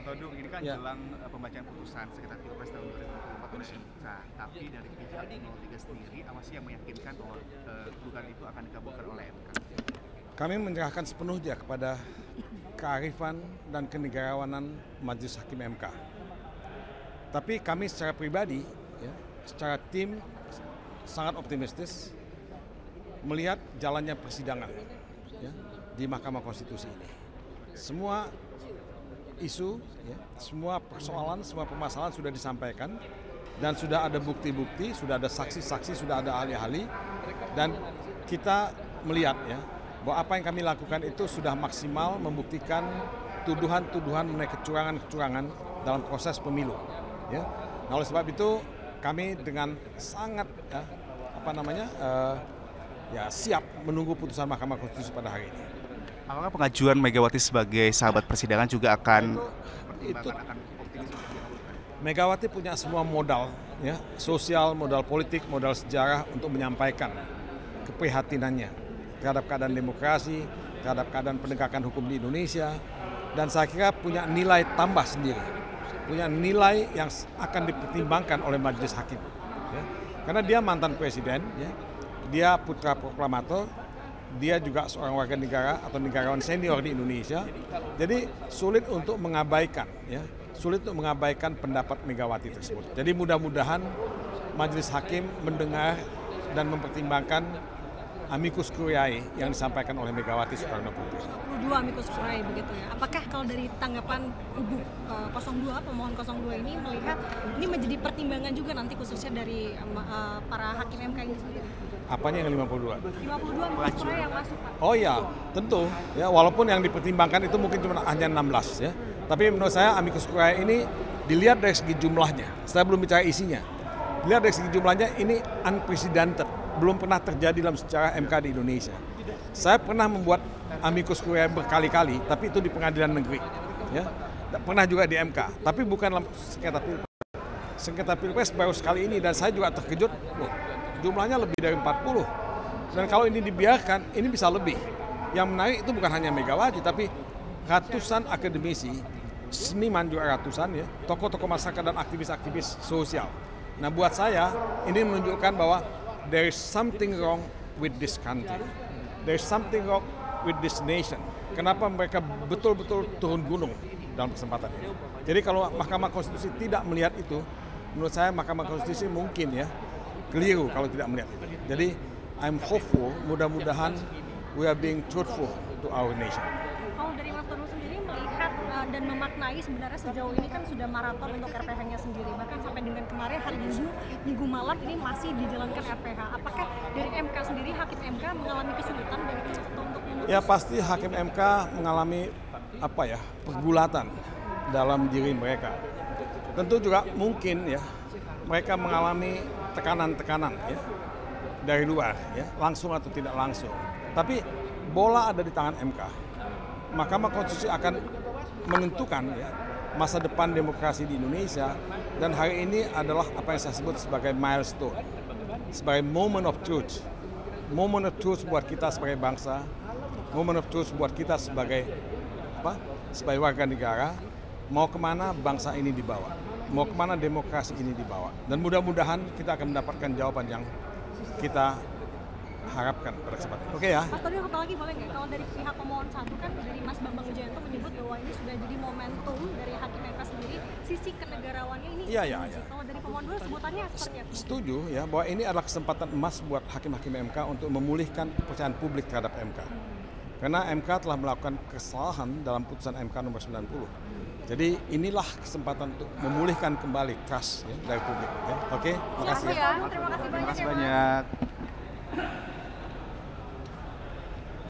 Pak Todung, ini kan Ya. jelang pembacaan putusan sekitar Pilpres tahun 2024 oleh MK. Tapi dari pihak 03 sendiri, apa sih yang meyakinkan bahwa gugatan itu akan dikabulkan oleh MK? Kami menyerahkan sepenuhnya kepada kearifan dan kenegarawanan Majelis Hakim MK. Tapi kami secara pribadi, ya, secara tim sangat optimistis melihat jalannya persidangan, ya, di Mahkamah Konstitusi ini. Semua isu, ya, semua persoalan, semua permasalahan sudah disampaikan dan sudah ada bukti-bukti, sudah ada saksi-saksi, sudah ada ahli-ahli, dan kita melihat, ya, bahwa apa yang kami lakukan itu sudah maksimal membuktikan tuduhan-tuduhan mengenai kecurangan-kecurangan dalam proses pemilu. Ya. Nah, oleh sebab itu kami dengan sangat siap menunggu putusan Mahkamah Konstitusi pada hari ini. Apakah pengajuan Megawati sebagai sahabat persidangan juga akan Megawati punya semua modal, ya, sosial, modal politik, modal sejarah untuk menyampaikan keprihatinannya terhadap keadaan demokrasi, terhadap keadaan penegakan hukum di Indonesia, dan saya kira punya nilai tambah sendiri, punya nilai yang akan dipertimbangkan oleh majelis hakim, ya. Karena dia mantan presiden, ya, dia putra proklamator, dia juga seorang warga negara atau negarawan senior di Indonesia, jadi sulit untuk mengabaikan, ya, sulit untuk mengabaikan pendapat Megawati tersebut. Jadi mudah-mudahan majelis hakim mendengar dan mempertimbangkan amicus curiae yang disampaikan oleh Megawati Soekarno Putri. 22 amicus curiae begitu ya. Apakah kalau dari tanggapan kubu 02, pemohon 02 ini melihat ini menjadi pertimbangan juga nanti khususnya dari para hakim MK ini sendiri? Apanya yang 52? 52 amicus curiae yang masuk, Pak. Oh ya, tentu. Ya, walaupun yang dipertimbangkan itu mungkin cuma hanya 16, ya. Tapi menurut saya amicus curiae ini dilihat dari segi jumlahnya. Saya belum bicara isinya. Dilihat dari segi jumlahnya ini unprecedented. Belum pernah terjadi dalam sejarah MK di Indonesia. Saya pernah membuat amicus curiae berkali-kali, tapi itu di pengadilan negeri, ya. Pernah juga di MK, tapi bukan dalam sengketa pilpres. Sengketa pilpres baru sekali ini, dan saya juga terkejut, jumlahnya lebih dari 40. Dan kalau ini dibiarkan, ini bisa lebih. Yang menarik itu bukan hanya Megawati, tapi ratusan akademisi, seniman juga ratusan, ya, tokoh-tokoh masyarakat dan aktivis-aktivis sosial. Nah, buat saya ini menunjukkan bahwa there is something wrong with this country. There is something wrong with this nation. Kenapa mereka betul-betul turun gunung dalam kesempatan ini? Jadi kalau Mahkamah Konstitusi tidak melihat itu, menurut saya Mahkamah Konstitusi mungkin, ya, keliru kalau tidak melihat itu. Jadi I'm hopeful, mudah-mudahan we are being truthful to our nation. Kalau dari Mas Todung sendiri melihat dan memaknai sebenarnya sejauh ini kan sudah maraton untuk RPH-nya sendiri, bahkan sampai dengan kemarin hari Minggu malam ini masih dijalankan RPH. Apakah dari MK sendiri, hakim MK mengalami kesulitan begitu untuk memutus? Ya, pasti hakim MK mengalami pergulatan dalam diri mereka. Tentu juga mungkin, ya, mereka mengalami tekanan-tekanan, ya, dari luar, ya, langsung atau tidak langsung. Tapi bola ada di tangan MK. Mahkamah Konstitusi akan menentukan, ya, masa depan demokrasi di Indonesia, dan hari ini adalah apa yang saya sebut sebagai milestone, sebagai moment of truth buat kita sebagai bangsa, moment of truth buat kita sebagai warga negara, mau kemana bangsa ini dibawa, mau kemana demokrasi ini dibawa, dan mudah-mudahan kita akan mendapatkan jawaban yang kita harapkan pada kesempatan. Oke, ya. Mas Todung, apa lagi boleh nggak? Kalau dari pihak pemohon 1 kan dari Mas Bambang Wijoyanto menyebut bahwa ini sudah jadi momentum dari hakim MK sendiri, sisi kenegarawannya ini. Iya. Kalau dari pemohon 2 sebutannya seperti apa? Setuju, ya, bahwa ini adalah kesempatan emas buat hakim-hakim MK untuk memulihkan kepercayaan publik terhadap MK. Karena MK telah melakukan kesalahan dalam putusan MK nomor 90. Jadi inilah kesempatan untuk memulihkan kembali trust, ya, dari publik. Ya. Oke, makasih. Terima kasih banyak. Terima kasih banyak.